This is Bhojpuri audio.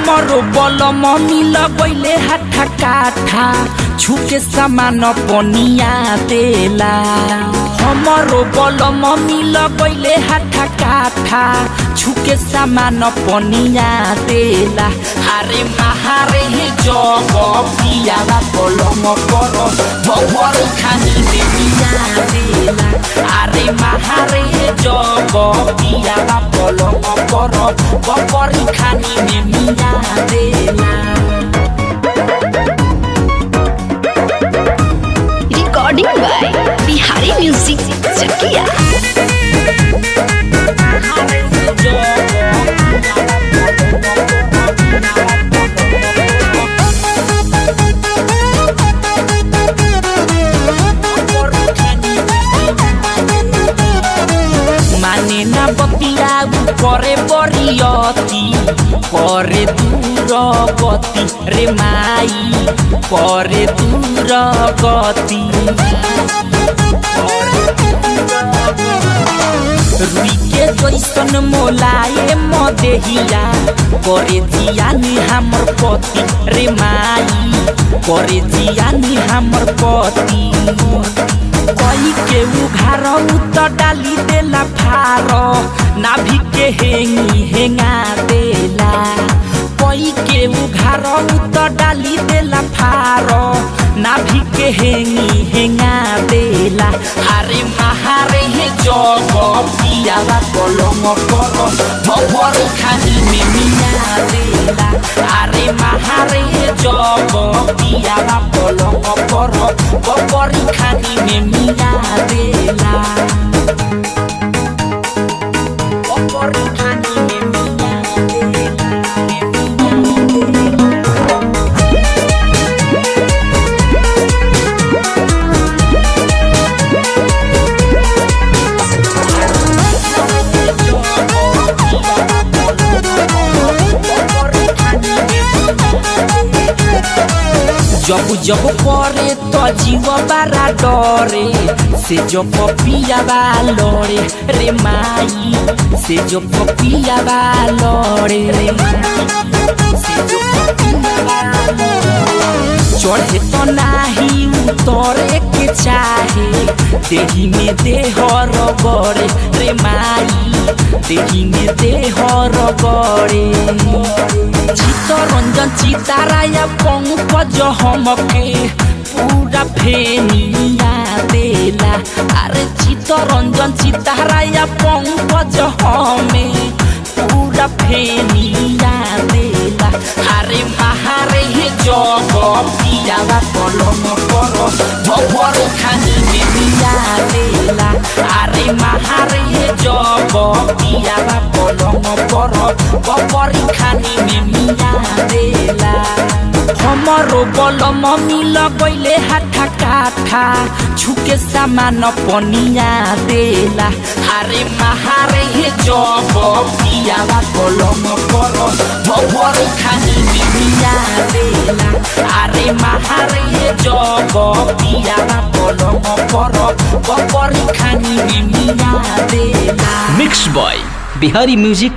हमरो बलम मिल गइले हाथा काठा छुके सामान पनिया देला। हमरो बलम मिल गइले हाथा काठा छुके सामान पनिया देला। अरे महारे जग पियाला बलम कर बबर खानी देविया देला। अरे महारे जग पियाला बलम कर बबर खानी में मिया देला। रिकॉर्डिंग बाय बिहारी म्यूजिक चकिया। माने ना बतिया करे बरियती करे दूर गति रे माई करे दूर गति। रुई के जैसन मोलाए मदेहिया करे जियानी हमर पति रे माई करे जियानी हमर पति। कोई के उघार त डाली देला फार नाभि के हेंगी हेंगा देला। कोई के उघार त डाली देला फार नाभि के हेंगी हेंगा देला। अरे महारे जग पियाला बलम कर बबर खानी में मिया देला। अरे महारे जग पियाला बलम कर बबर खानी में मिया देला। बबर खानी में मिया देला। जब जब करे तो जीव बारा डरे से जो पपिया बा लड़े रे माई से जो पपिया बा लड़े रे से जो पपिया बा चढ़े तो नाही उतरे के चाहे देही में देह रगड़े रे माई देही में देह रगड़े। चित्तरंजन चिताराया पंकज हमके पूरा फेनिया देला। अरे चित्तरंजन चिताराया पंकज हमें पूरा फेनिया देला। अरे महारे जग पियाला बलम कर बबर खानी में मिया देला। अरे महारे जग पियाला बलम कर बबर खानी में मिया देला। हमरो बलम मिल गइले हाथा काठा छुके सामान पनिया देला। अरे महारे जग पियाला बलम कर बबर खानी में मिया देला। अरे महारे जग पियाला बलम कर बबर खानी में मिया देला। Mix boy Bihari music